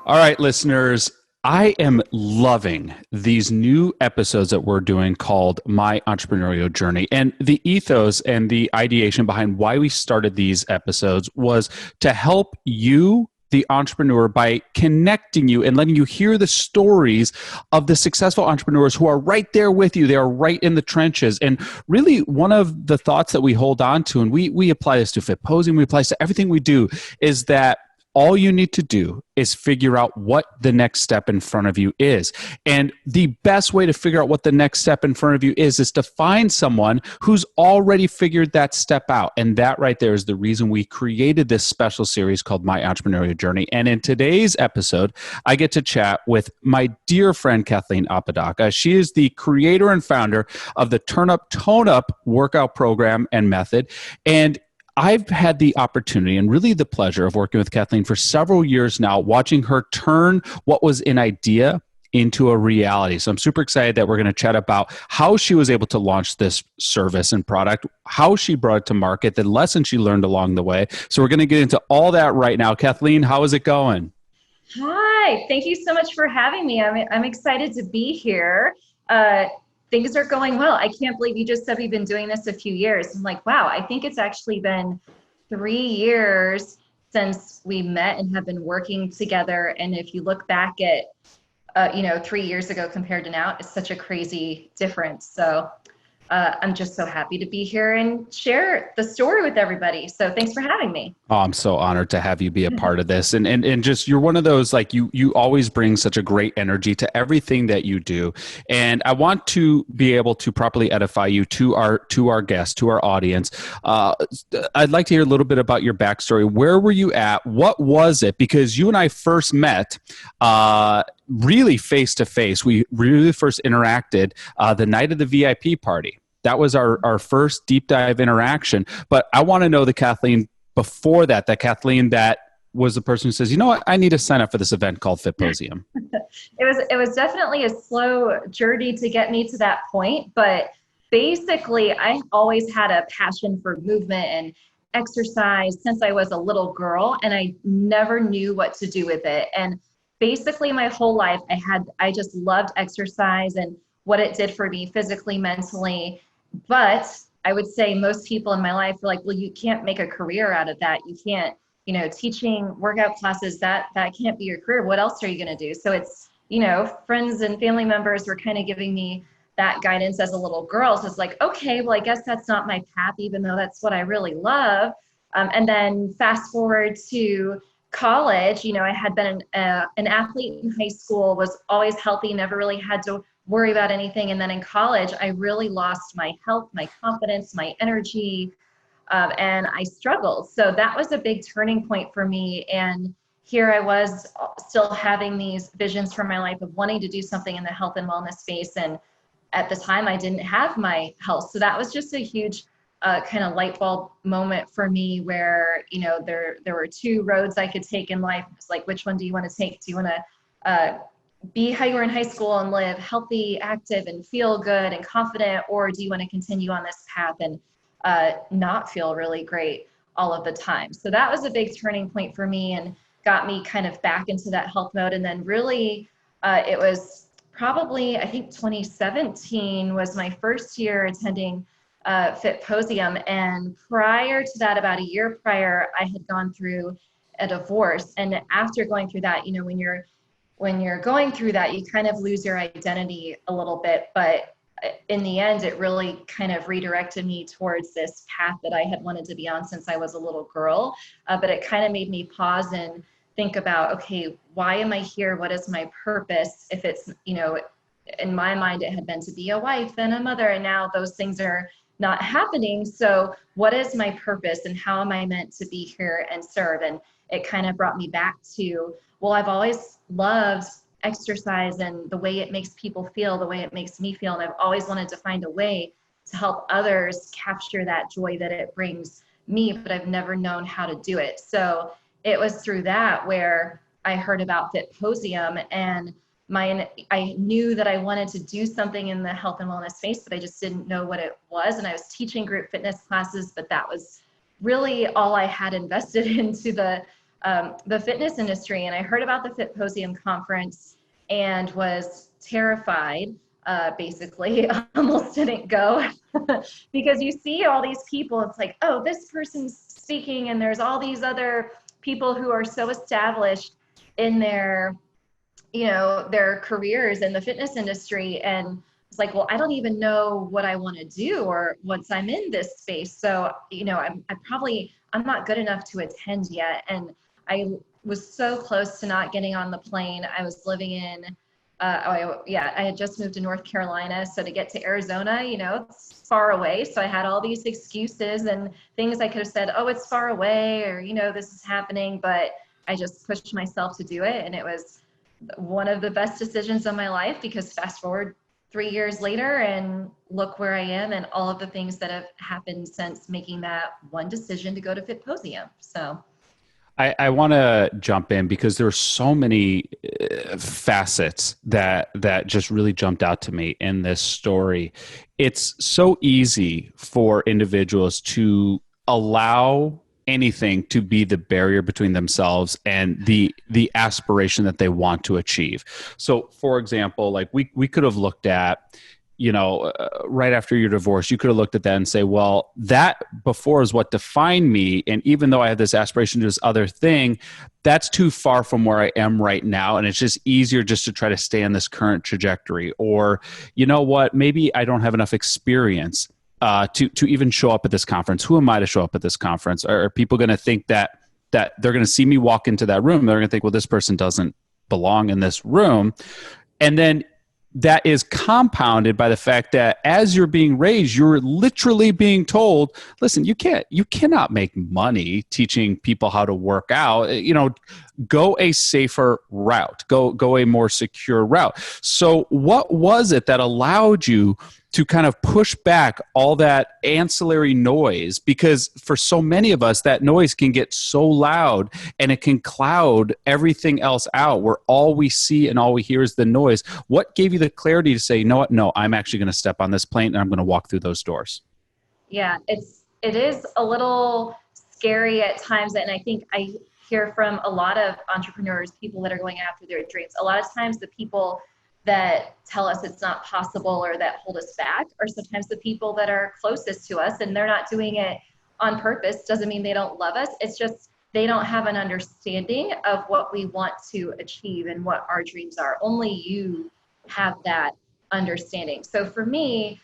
All right, listeners, I am loving these new episodes that we're doing called My Entrepreneurial Journey. And the ethos and the ideation behind why we started these episodes was to help you, the entrepreneur, by connecting you and letting you hear the stories of the successful entrepreneurs who are right there with you. They are right in the trenches. And really, one of the thoughts that we hold on to, and we apply this to FITposium, we apply this to everything we do, is that all you need to do is figure out what the next step in front of you is. And the best way to figure out what the next step in front of you is to find someone who's already figured that step out. And that right there is the reason we created this special series called My Entrepreneurial Journey. And in today's episode, I get to chat with my dear friend, Kathleen Apodaca. She is the creator and founder of the Turnip workout program and method. And I've had the opportunity and really the pleasure of working with Kathleen for several years now, watching her turn what was an idea into a reality. So I'm super excited that we're going to chat about how she was able to launch this service and product, how she brought it to market, the lessons she learned along the way. So we're going to get into all that right now. Kathleen, how is it going? Hi, thank you so much for having me. I'm excited to be here. Things are going well. I can't believe you just said we've been doing this a few years. I'm like, wow, I think it's actually been 3 years since we met and have been working together. And if you look back at, 3 years ago compared to now, it's such a crazy difference. So I'm just so happy to be here and share the story with everybody. So thanks for having me. Oh, I'm so honored to have you be a part of this. And just, you're one of those, like, you always bring such a great energy to everything that you do. And I want to be able to properly edify you to our guests, to our audience. I'd like to hear a little bit about your backstory. Where were you at? What was it? Because you and I first met, really face to face. We really first interacted the night of the VIP party. That was our first deep dive interaction. But I want to know the Kathleen before that Kathleen that was the person who says, you know what, I need to sign up for this event called FITposium. It was definitely a slow journey to get me to that point. But basically, I always had a passion for movement and exercise since I was a little girl, and I never knew what to do with it. And basically my whole life, I just loved exercise and what it did for me physically, mentally. But I would say most people in my life are like, well, you can't make a career out of that. You can't, teaching workout classes, that can't be your career. What else are you going to do? So it's, friends and family members were kind of giving me that guidance as a little girl. So it's like, okay, well, I guess that's not my path, even though that's what I really love. And then fast forward to college, I had been an athlete in high school, was always healthy, never really had to worry about anything. And then in college, I really lost my health, my confidence, my energy, and I struggled. So that was a big turning point for me. And here I was still having these visions for my life of wanting to do something in the health and wellness space. And at the time, I didn't have my health. So that was just a huge kind of light bulb moment for me where, there were two roads I could take in life. It's like, which one do you want to take? Do you want to be how you were in high school and live healthy, active, and feel good and confident? Or do you want to continue on this path and not feel really great all of the time? So that was a big turning point for me and got me kind of back into that health mode. And then really, it was probably, I think 2017 was my first year attending FITposium. And prior to that, about a year prior, I had gone through a divorce. And after going through that, when you're going through that, you kind of lose your identity a little bit. But in the end, it really kind of redirected me towards this path that I had wanted to be on since I was a little girl. But it kind of made me pause and think about, okay, why am I here? What is my purpose? If it's, in my mind, it had been to be a wife and a mother, and now those things are not happening. So what is my purpose and how am I meant to be here and serve? And it kind of brought me back to, well, I've always loved exercise and the way it makes people feel, the way it makes me feel. And I've always wanted to find a way to help others capture that joy that it brings me, but I've never known how to do it. So it was through that where I heard about FITposium, and I knew that I wanted to do something in the health and wellness space, but I just didn't know what it was. And I was teaching group fitness classes, but that was really all I had invested into the the fitness industry. And I heard about the FITposium conference and was terrified, basically, almost didn't go because you see all these people, it's like, oh, this person's speaking and there's all these other people who are so established in their, their careers in the fitness industry. And it's like, well, I don't even know what I want to do or once I'm in this space. So, I'm not good enough to attend yet. And I was so close to not getting on the plane. I was living in, I had just moved to North Carolina. So to get to Arizona, it's far away. So I had all these excuses and things I could have said, oh, it's far away, or, this is happening. But I just pushed myself to do it. And it was one of the best decisions of my life, because fast forward 3 years later and look where I am and all of the things that have happened since making that one decision to go to FITposium. So I want to jump in because there are so many facets that just really jumped out to me in this story. It's so easy for individuals to allow anything to be the barrier between themselves and the aspiration that they want to achieve. So, for example, like we could have looked at, right after your divorce, you could have looked at that and say, well, that before is what defined me. And even though I had this aspiration to this other thing, that's too far from where I am right now. And it's just easier just to try to stay on this current trajectory. Or, you know what, maybe I don't have enough experience to even show up at this conference. Who am I to show up at this conference? Are people going to think that they're going to see me walk into that room? They're going to think, well, this person doesn't belong in this room. And then that is compounded by the fact that as you're being raised, you're literally being told, listen, you cannot make money teaching people how to work out. Go a safer route, go a more secure route. So what was it that allowed you to kind of push back all that ancillary noise? Because for so many of us, that noise can get so loud and it can cloud everything else out, where all we see and all we hear is the noise. What gave you the clarity to say, you know what, no, I'm actually going to step on this plane and I'm going to walk through those doors? Yeah, it is a little scary at times. And I think I hear from a lot of entrepreneurs, people that are going after their dreams. A lot of times the people that tell us it's not possible or that hold us back are sometimes the people that are closest to us, and they're not doing it on purpose. Doesn't mean they don't love us. It's just they don't have an understanding of what we want to achieve and what our dreams are. Only you have that understanding. So for me,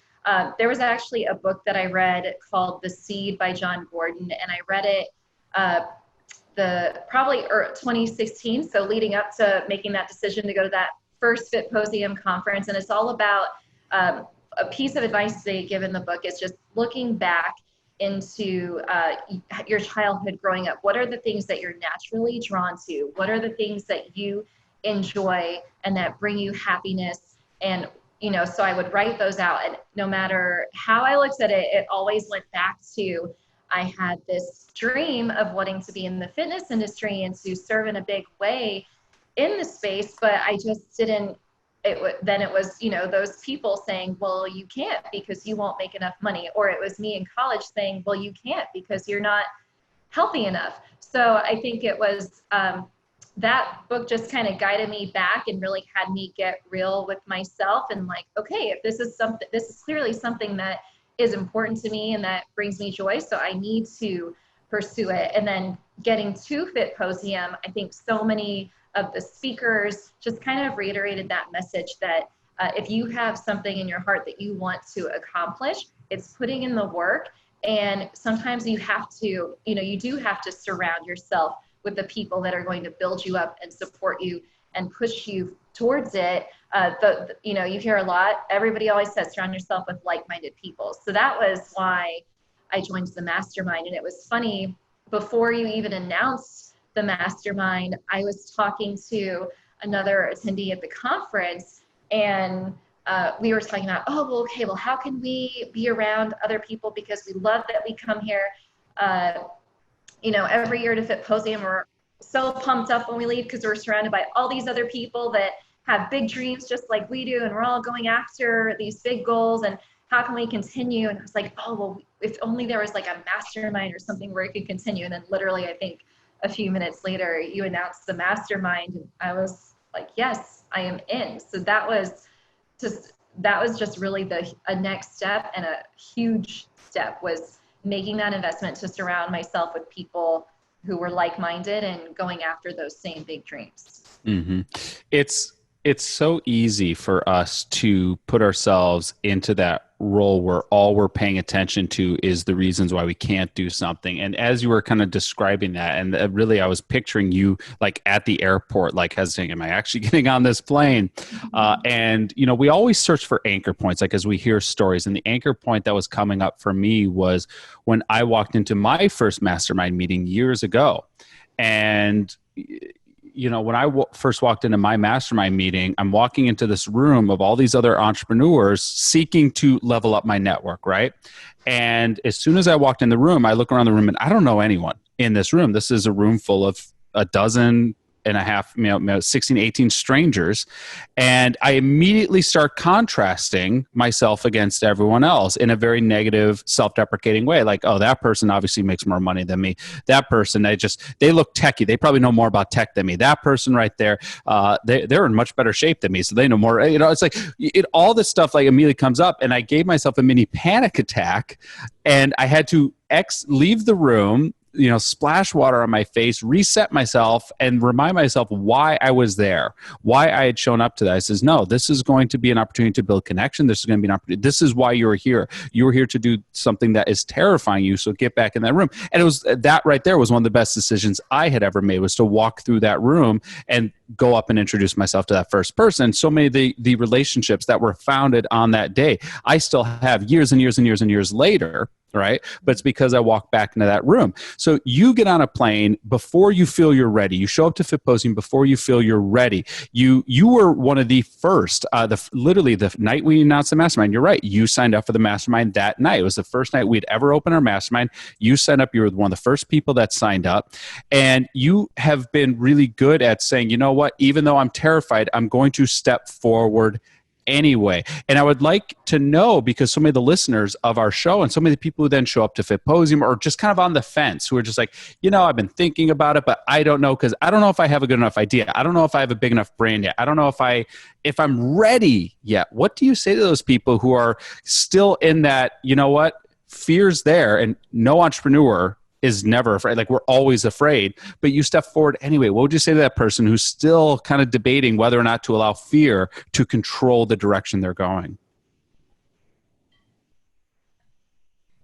there was actually a book that I read called The Seed by John Gordon, and I read it probably 2016, so leading up to making that decision to go to that first FITposium conference. And it's all about a piece of advice they give in the book is just looking back into your childhood growing up. What are the things that you're naturally drawn to? What are the things that you enjoy and that bring you happiness? And so I would write those out, and no matter how I looked at it, it always went back to, I had this dream of wanting to be in the fitness industry and to serve in a big way in the space, but I just didn't. Then it was, those people saying, well, you can't because you won't make enough money. Or it was me in college saying, well, you can't because you're not healthy enough. So I think it was that book just kind of guided me back and really had me get real with myself and like, okay, if this is clearly something that is important to me and that brings me joy, so I need to pursue it. And then getting to FITposium, I think so many of the speakers just kind of reiterated that message that if you have something in your heart that you want to accomplish, it's putting in the work. And sometimes you have to, you do have to surround yourself with the people that are going to build you up and support you and push you towards it. You hear a lot, everybody always says, surround yourself with like-minded people. So that was why I joined the mastermind. And it was funny, before you even announced the mastermind, I was talking to another attendee at the conference, and we were talking about, how can we be around other people, because we love that we come here every year to FITposium. We're so pumped up when we leave because we're surrounded by all these other people that have big dreams just like we do, and we're all going after these big goals, and how can we continue? And I was like, if only there was like a mastermind or something where it could continue. And then literally, I think a few minutes later, you announced the mastermind. And I was like, yes, I am in. So that was just really a next step, and a huge step was making that investment to surround myself with people who were like-minded and going after those same big dreams. Mm-hmm. It's so easy for us to put ourselves into that role where all we're paying attention to is the reasons why we can't do something. And as you were kind of describing that, and really I was picturing you like at the airport, like hesitating, am I actually getting on this plane? And, you know, we always search for anchor points, like as we hear stories. And the anchor point that was coming up for me was when I walked into my first mastermind meeting years ago. And you know, when I first walked into my mastermind meeting, I'm walking into this room of all these other entrepreneurs seeking to level up my network, right? And as soon as I walked in the room, I look around the room and I don't know anyone in this room. This is a room full of a dozen and a half, 16, 18 strangers. And I immediately start contrasting myself against everyone else in a very negative, self-deprecating way. Like, oh, that person obviously makes more money than me. That person, they look techie. They probably know more about tech than me. That person right there, they're in much better shape than me. So they know more. You know, it's like all this stuff like immediately comes up, and I gave myself a mini panic attack, and I had to leave the room, you know, splash water on my face, reset myself, and remind myself why I was there, why I had shown up to that. I says, no, this is going to be an opportunity to build connection. This is going to be an opportunity. This is why you're here. You're here to do something that is terrifying you. So get back in that room. And it was that right there was one of the best decisions I had ever made, was to walk through that room and go up and introduce myself to that first person. So many of the relationships that were founded on that day, I still have years and years and years and years later. Right. But it's because I walked back into that room. So you get on a plane before you feel you're ready. You show up to FITposium before you feel you're ready. You were one of the first, literally the night we announced the mastermind. You're right. You signed up for the mastermind that night. It was the first night we'd ever opened our mastermind. You signed up. You were one of the first people that signed up. And you have been really good at saying, you know what, even though I'm terrified, I'm going to step forward anyway. And I would like to know, because so many of the listeners of our show and so many of the people who then show up to FITposium are just kind of on the fence, who are just like, you know, I've been thinking about it, but I don't know, because I don't know if I have a good enough idea. I don't know if I have a big enough brand yet. I don't know if I'm ready yet. What do you say to those people who are still in that, you know what, fear's there, and no entrepreneur is never afraid. Like, we're always afraid, but you step forward anyway. What would you say to that person who's still kind of debating whether or not to allow fear to control the direction they're going?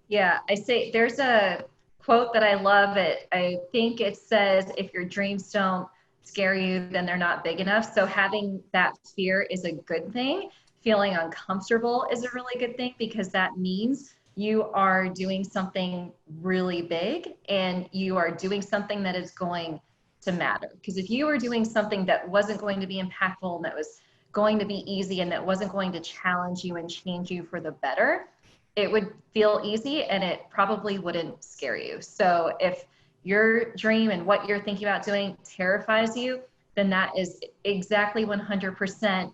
Yeah, I say there's a quote that I love. I think it says, if your dreams don't scare you, then they're not big enough. So having that fear is a good thing. Feeling uncomfortable is a really good thing, because that means you are doing something really big, and you are doing something that is going to matter. Because if you were doing something that wasn't going to be impactful, and that was going to be easy, and that wasn't going to challenge you and change you for the better, it would feel easy and it probably wouldn't scare you. So if your dream and what you're thinking about doing terrifies you, then that is exactly 100%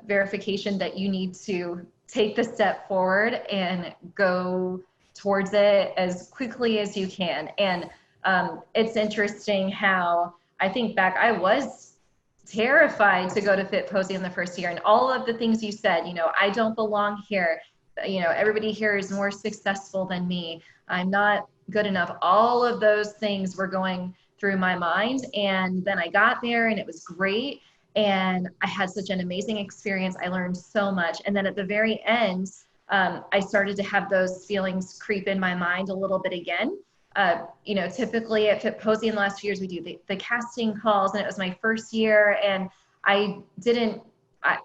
verification that you need to take the step forward and go towards it as quickly as you can. And it's interesting how I think back, I was terrified to go to FITposium the first year, and all of the things you said, you know, I don't belong here. You know, everybody here is more successful than me. I'm not good enough. All of those things were going through my mind. And then I got there and it was great. And I had such an amazing experience. I learned so much. And then at the very end, I started to have those feelings creep in my mind a little bit again. You know, typically at FITposium the last few years, we do the casting calls, and it was my first year, and I didn't,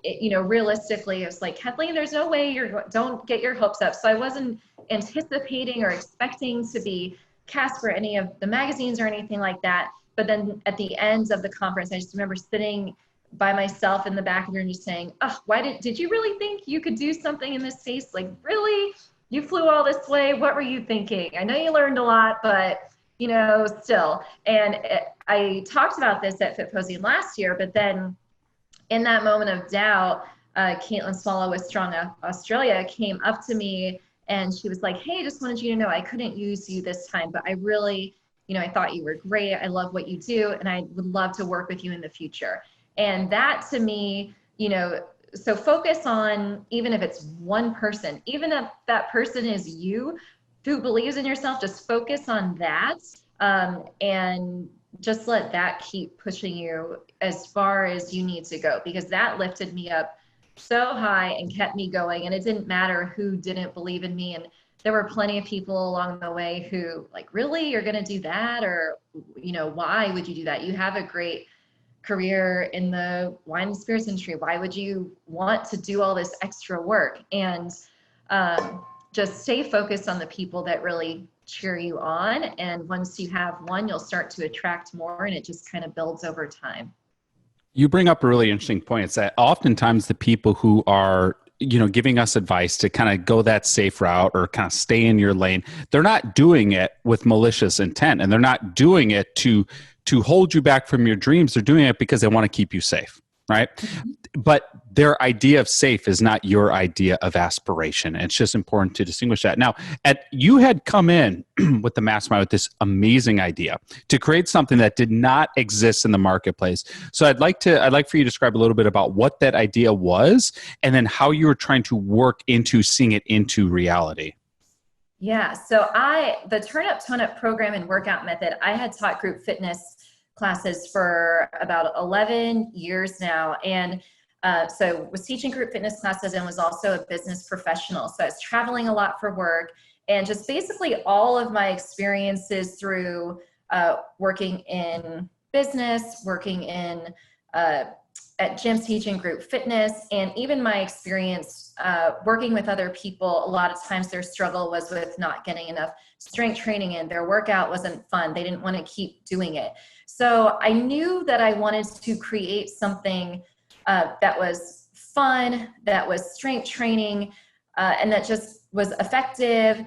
you know, realistically, it was like, Kathleen, there's no way don't get your hopes up. So I wasn't anticipating or expecting to be cast for any of the magazines or anything like that. But then at the end of the conference, I just remember sitting by myself in the back of the room just saying, oh, did you really think you could do something in this space? Like, really? You flew all this way? What were you thinking? I know you learned a lot, but, you know, still. And I talked about this at FITposium last year, but then in that moment of doubt, Caitlin Swallow with Strong Australia came up to me and she was like, hey, just wanted you to know I couldn't use you this time, but I really I thought you were great. I love what you do, and I would love to work with you in the future. And that to me, so focus on, even if it's one person, even if that person is you who believes in yourself, just focus on that, and just let that keep pushing you as far as you need to go, because that lifted me up so high and kept me going. And it didn't matter who didn't believe in me. And there were plenty of people along the way who like, really, you're going to do that? Or, why would you do that? You have a great career in the wine and spirits industry. Why would you want to do all this extra work? And just stay focused on the people that really cheer you on. And once you have one, you'll start to attract more, and it just kind of builds over time. You bring up a really interesting point. It's that oftentimes the people who are, giving us advice to kind of go that safe route or kind of stay in your lane, they're not doing it with malicious intent, and they're not doing it to hold you back from your dreams. They're doing it because they want to keep you safe, right? But their idea of safe is not your idea of aspiration. And it's just important to distinguish that. Now, you had come in with the mastermind with this amazing idea to create something that did not exist in the marketplace. So I'd like for you to describe a little bit about what that idea was, and then how you were trying to work into seeing it into reality. Yeah, so the Turnip program and workout method, I had taught group fitness classes for about 11 years now. And so was teaching group fitness classes and was also a business professional. So I was traveling a lot for work, and just basically all of my experiences through working in business, working in at gyms teaching group fitness, and even my experience working with other people. A lot of times their struggle was with not getting enough strength training in. Their workout wasn't fun. They didn't want to keep doing it. So I knew that I wanted to create something that was fun, that was strength training, and that just was effective.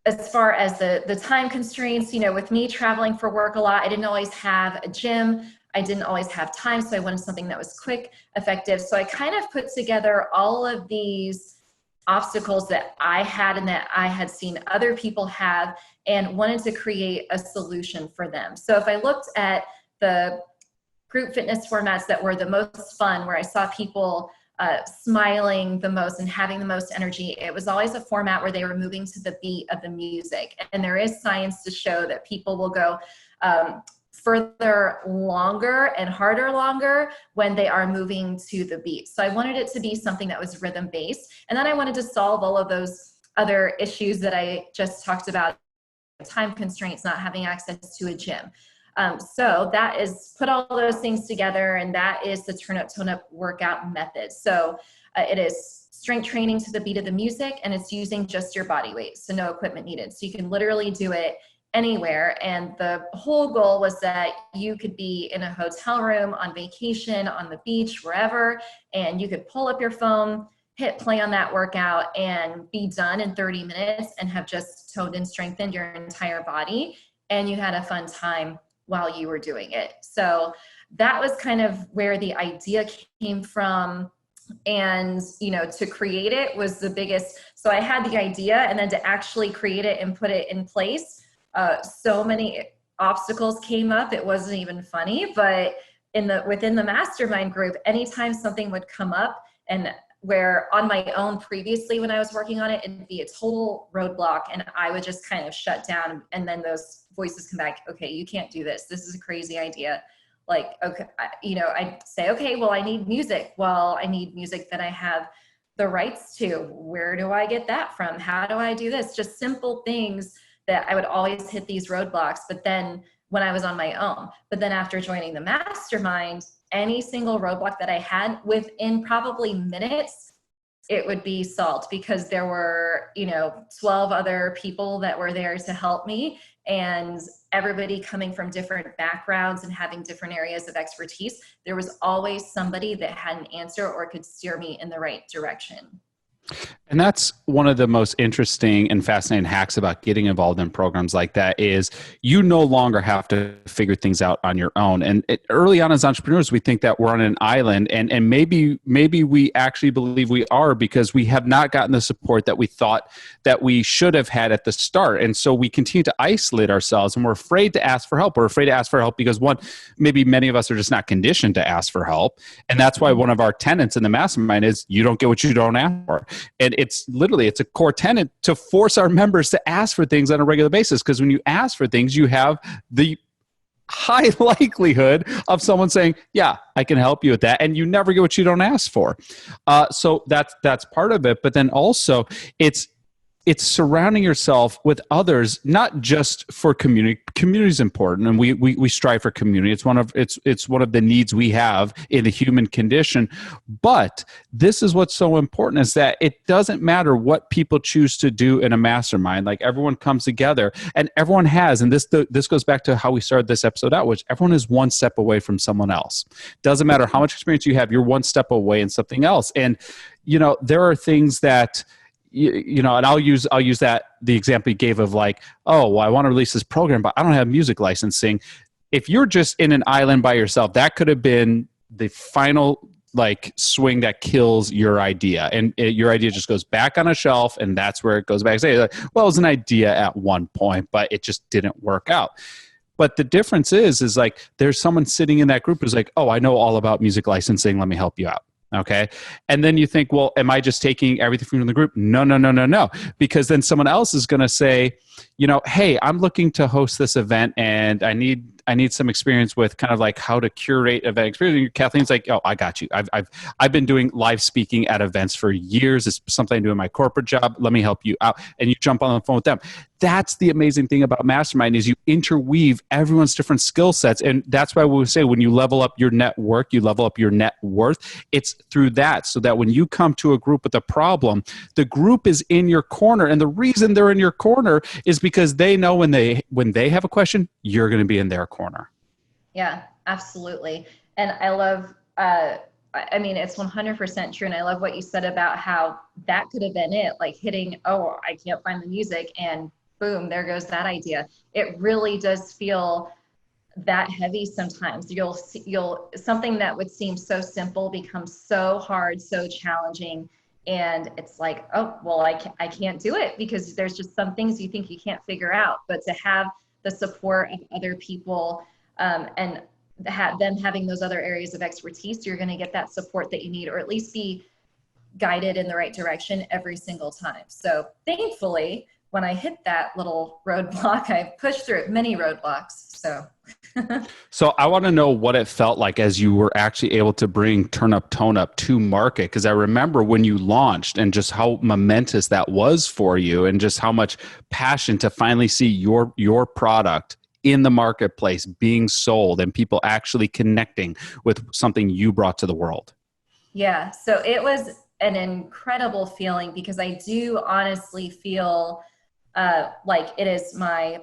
As far as the time constraints, with me traveling for work a lot, I didn't always have a gym. I didn't always have time, so I wanted something that was quick, effective. So I kind of put together all of these obstacles that I had and that I had seen other people have, and wanted to create a solution for them. So if I looked at the group fitness formats that were the most fun, where I saw people smiling the most and having the most energy, it was always a format where they were moving to the beat of the music. And there is science to show that people will go further longer and harder longer when they are moving to the beat. So I wanted it to be something that was rhythm based. And then I wanted to solve all of those other issues that I just talked about: time constraints, not having access to a gym. So that is, put all those things together, and that is the Turnip workout method. So it is strength training to the beat of the music, and it's using just your body weight, so no equipment needed. So you can literally do it anywhere. And the whole goal was that you could be in a hotel room, on vacation, on the beach, wherever, and you could pull up your phone, hit play on that workout, and be done in 30 minutes and have just toned and strengthened your entire body, and you had a fun time while you were doing it. So that was kind of where the idea came from. And, to create it was the biggest. So I had the idea, and then to actually create it and put it in place, so many obstacles came up. It wasn't even funny, but within the mastermind group, anytime something would come up, and where on my own previously when I was working on it, it'd be a total roadblock, and I would just kind of shut down, and then those voices come back, okay, you can't do this. This is a crazy idea. Like, okay, I'd say, okay, well, I need music. Well, I need music that I have the rights to. Where do I get that from? How do I do this? Just simple things that I would always hit these roadblocks, but then when I was on my own. But then after joining the mastermind, any single roadblock that I had, within probably minutes, it would be solved, because there were, 12 other people that were there to help me, and everybody coming from different backgrounds and having different areas of expertise. There was always somebody that had an answer or could steer me in the right direction. And that's one of the most interesting and fascinating hacks about getting involved in programs like that is you no longer have to figure things out on your own. And early on as entrepreneurs, we think that we're on an island, and maybe we actually believe we are because we have not gotten the support that we thought that we should have had at the start. And so we continue to isolate ourselves, and we're afraid to ask for help. We're afraid to ask for help because one, maybe many of us are just not conditioned to ask for help. And that's why one of our tenets in the mastermind is you don't get what you don't ask for. And it's a core tenet to force our members to ask for things on a regular basis, because when you ask for things, you have the high likelihood of someone saying, yeah, I can help you with that. And you never get what you don't ask for. So that's part of it. But then also it's surrounding yourself with others, not just for community. Community is important, and we strive for community. It's one of the needs we have in the human condition. But this is what's so important, is that it doesn't matter what people choose to do in a mastermind. Like, everyone comes together, and everyone has, and this goes back to how we started this episode out, which everyone is one step away from someone else. Doesn't matter how much experience you have, you're one step away in something else. And there are things that and I'll use the example you gave of like, oh, well, I want to release this program, but I don't have music licensing. If you're just in an island by yourself, that could have been the final like swing that kills your idea, and your idea just goes back on a shelf, and that's where it goes back. Say, like, well, it was an idea at one point, but it just didn't work out. But the difference is like there's someone sitting in that group who's like, oh, I know all about music licensing. Let me help you out. Okay. And then you think, well, am I just taking everything from the group? No. Because then someone else is going to say, hey, I'm looking to host this event, and I need some experience with kind of like how to curate event experience. And Kathleen's like, oh, I got you. I've been doing live speaking at events for years. It's something I do in my corporate job. Let me help you out. And you jump on the phone with them. That's the amazing thing about Mastermind, is you interweave everyone's different skill sets. And that's why we say when you level up your network, you level up your net worth. It's through that, so that when you come to a group with a problem, the group is in your corner. And the reason they're in your corner is because they know when they have a question, you're going to be in their corner. Yeah, absolutely. And I love, it's 100% true. And I love what you said about how that could have been it, like hitting, oh, I can't find the music, and boom, there goes that idea. It really does feel that heavy sometimes. You'll something that would seem so simple becomes so hard, so challenging. And it's like, oh, well, I can't do it, because there's just some things you think you can't figure out. But to have the support of other people, and them having those other areas of expertise, you're going to get that support that you need, or at least be guided in the right direction every single time. So thankfully, when I hit that little roadblock, I pushed through many roadblocks. So I want to know what it felt like as you were actually able to bring Turnip to market, because I remember when you launched and just how momentous that was for you, and just how much passion to finally see your product in the marketplace being sold and people actually connecting with something you brought to the world. Yeah, so it was an incredible feeling, because I do honestly feel like it is my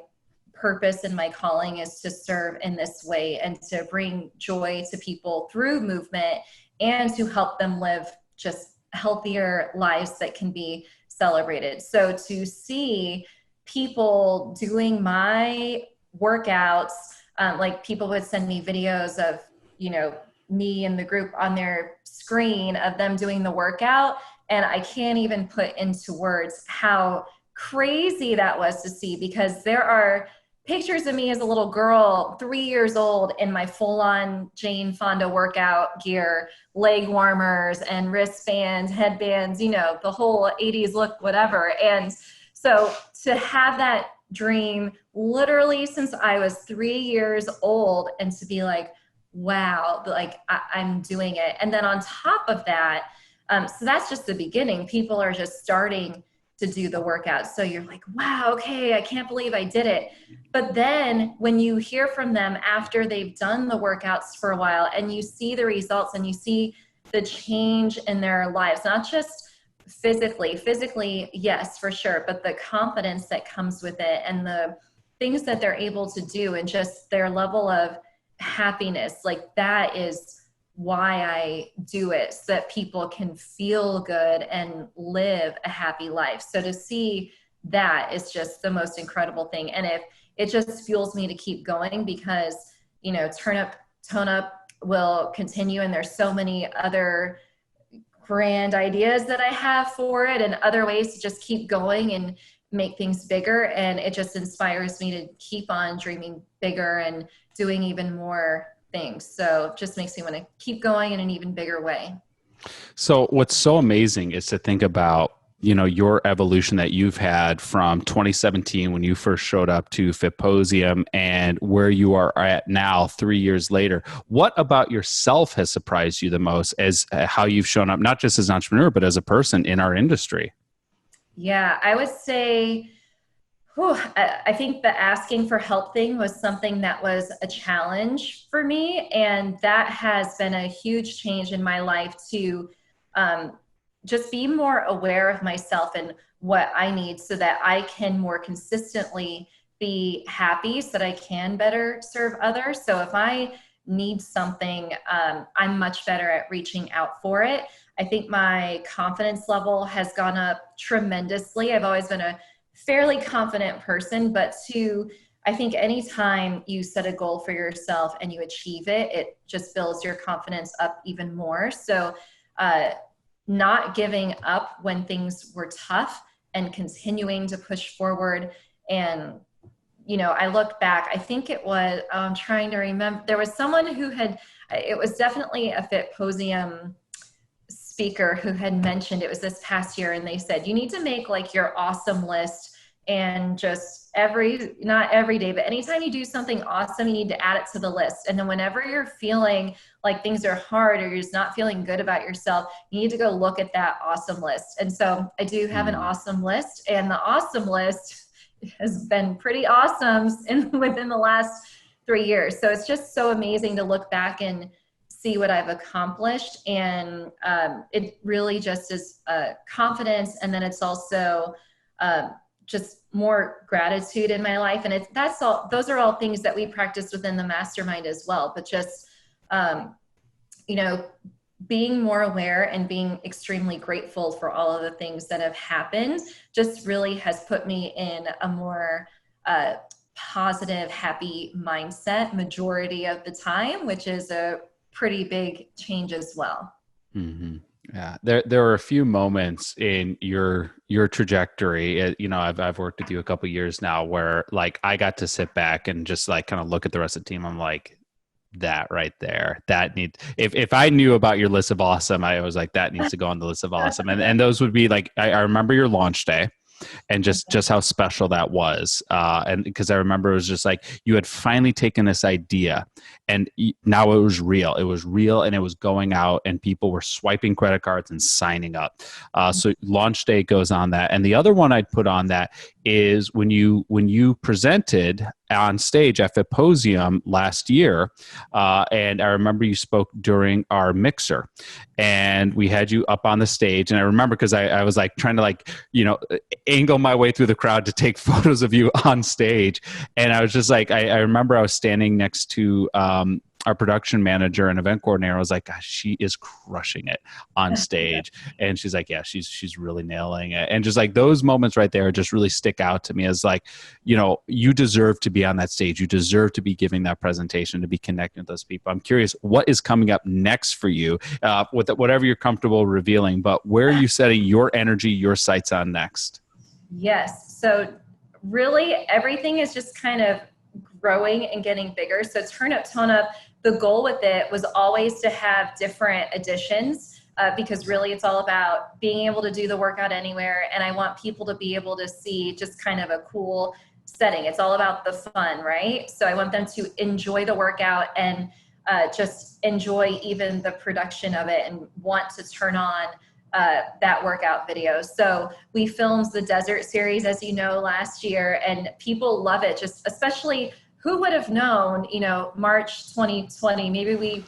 purpose and my calling is to serve in this way, and to bring joy to people through movement, and to help them live just healthier lives that can be celebrated. So to see people doing my workouts, like people would send me videos of, me and the group on their screen of them doing the workout. And I can't even put into words how crazy that was to see, because there are pictures of me as a little girl, 3 years old, in my full-on Jane Fonda workout gear, leg warmers and wristbands, headbands, the whole 80s look, whatever. And so to have that dream literally since I was 3 years old, and to be like, wow, like I'm doing it. And then on top of that, so that's just the beginning. People are just starting to do the workout. So you're like, wow, okay, I can't believe I did it. But then when you hear from them after they've done the workouts for a while, and you see the results, and you see the change in their lives, not just physically, yes, for sure, but the confidence that comes with it, and the things that they're able to do, and just their level of happiness, like that is why I do it, so that people can feel good and live a happy life. So to see that is just the most incredible thing. And if it just fuels me to keep going, because, you know, Tone Up will continue. And there's so many other grand ideas that I have for it, and other ways to just keep going and make things bigger. And it just inspires me to keep on dreaming bigger and doing even more things. So it just makes me want to keep going in an even bigger way. So what's so amazing is to think about, you know, your evolution that you've had from 2017 when you first showed up to FITposium and where you are at now 3 years later. What about yourself has surprised you the most as how you've shown up, not just as an entrepreneur, but as a person in our industry? Yeah, I would say, I think the asking for help thing was something that was a challenge for me. And that has been a huge change in my life to just be more aware of myself and what I need, so that I can more consistently be happy, so that I can better serve others. So if I need something, I'm much better at reaching out for it. I think my confidence level has gone up tremendously. I've always been a fairly confident person, but I think anytime you set a goal for yourself and you achieve it, it just builds your confidence up even more. So, not giving up when things were tough and continuing to push forward. And, you know, I look back, I think it was, I'm trying to remember, there was someone who had, it was definitely a FITposium speaker who had mentioned, it was this past year, and they said, you need to make like your awesome list, and just not every day, but anytime you do something awesome, you need to add it to the list. And then whenever you're feeling like things are hard, or you're just not feeling good about yourself, you need to go look at that awesome list. And so I do have an awesome list, and the awesome list has been pretty awesome within the last 3 years. So it's just so amazing to look back and see what I've accomplished. And it really just is confidence. And then it's also just more gratitude in my life. And those are all things that we practice within the mastermind as well. But just, you know, being more aware and being extremely grateful for all of the things that have happened just really has put me in a more positive, happy mindset majority of the time, which is a pretty big change as well. Mm-hmm. Yeah, there are a few moments in your trajectory. You know, I've worked with you a couple of years now, where like I got to sit back and just like kind of look at the rest of the team. I'm like, that right there, that needs. If I knew about your list of awesome, I was like, that needs to go on the list of awesome. And those would be like, I remember your launch day, and just how special that was. And because I remember it was just like you had finally taken this idea, and now it was real. It was real, and it was going out, and people were swiping credit cards and signing up. So launch day goes on that. And the other one I'd put on that is when you presented on stage at FITposium last year, and I remember you spoke during our mixer, and we had you up on the stage. And I remember because I was like trying to like, you know, angle my way through the crowd to take photos of you on stage. And I was just like, I remember I was standing next to our production manager and event coordinator. I was like, gosh, she is crushing it on stage. And she's like, yeah, she's really nailing it. And just like those moments right there just really stick out to me as like, you know, you deserve to be on that stage. You deserve to be giving that presentation, to be connecting with those people. I'm curious, what is coming up next for you with whatever you're comfortable revealing, but where are you setting your energy, your sights on next? Yes. So really everything is just kind of growing and getting bigger. So Turnip, the goal with it was always to have different editions, because really it's all about being able to do the workout anywhere. And I want people to be able to see just kind of a cool setting. It's all about the fun, right? So I want them to enjoy the workout and just enjoy even the production of it, and want to turn on that workout video. So we filmed the desert series, as you know, last year, and people love it. Just especially, who would have known, you know, March 2020, maybe we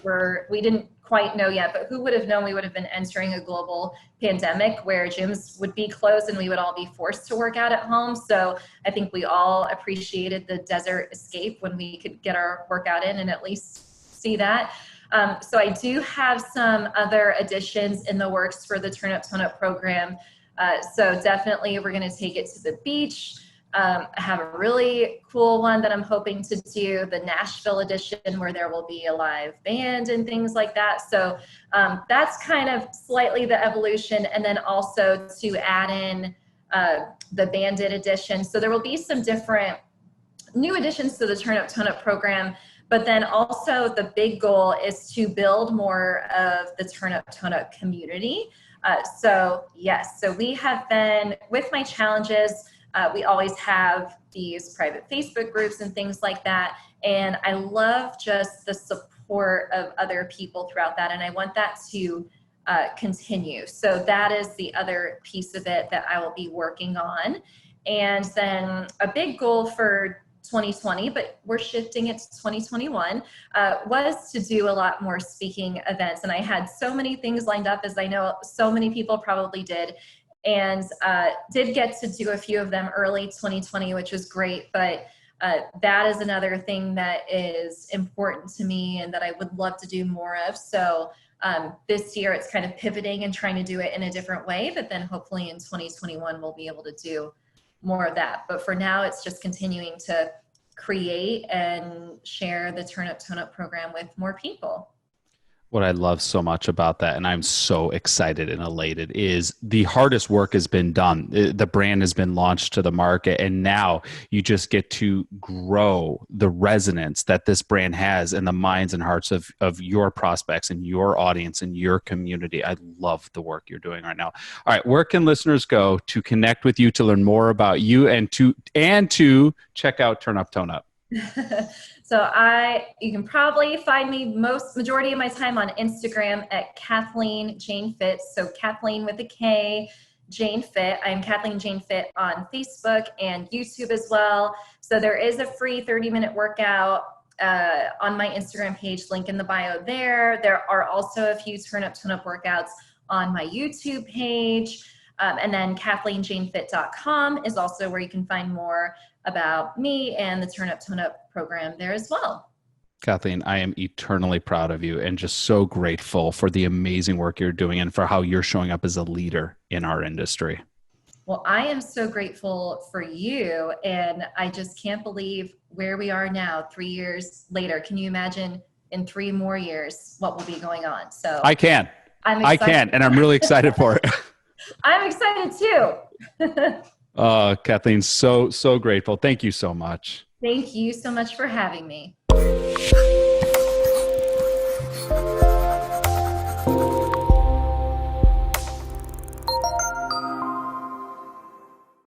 didn't quite know yet, but who would have known we would have been entering a global pandemic where gyms would be closed and we would all be forced to work out at home. So I think we all appreciated the desert escape when we could get our workout in and at least see that. So I do have some other additions in the works for the Turnip program. So definitely we're going to take it to the beach. I have a really cool one that I'm hoping to do, the Nashville edition, where there will be a live band and things like that. So that's kind of slightly the evolution. And then also to add in the banded edition. So there will be some different new additions to the Turnip program. But then also the big goal is to build more of the Turnip community. So yes, so we have been, with my challenges, we always have these private Facebook groups and things like that. And I love just the support of other people throughout that. And I want that to continue. So that is the other piece of it that I will be working on. And then a big goal for 2020, but we're shifting it to 2021, was to do a lot more speaking events. And I had so many things lined up, as I know so many people probably did, and did get to do a few of them early 2020, which was great. But that is another thing that is important to me and that I would love to do more of. So this year it's kind of pivoting and trying to do it in a different way, but then hopefully in 2021 we'll be able to do more of that. But for now, it's just continuing to create and share the Turnip program with more people. What I love so much about that, and I'm so excited and elated, is the hardest work has been done. The brand has been launched to the market, and now you just get to grow the resonance that this brand has in the minds and hearts of your prospects and your audience and your community. I love the work you're doing right now. All right, where can listeners go to connect with you, to learn more about you, and to check out Turn Up, Tone Up? So you can probably find me majority of my time on Instagram at Kathleen Jane Fit. So Kathleen with a K, Jane Fit. I'm Kathleen Jane Fit on Facebook and YouTube as well. So there is a free 30-minute workout on my Instagram page, link in the bio there. There are also a few Turn Up workouts on my YouTube page. And then KathleenJaneFit.com is also where you can find more about me and the Turn Up program there as well. Kathleen, I am eternally proud of you and just so grateful for the amazing work you're doing and for how you're showing up as a leader in our industry. Well, I am so grateful for you, and I just can't believe where we are now, 3 years later. Can you imagine in 3 more years what will be going on? So I can. I'm excited. I can, and I'm really excited for it. I'm excited too. Kathleen, so grateful. Thank you so much. Thank you so much for having me.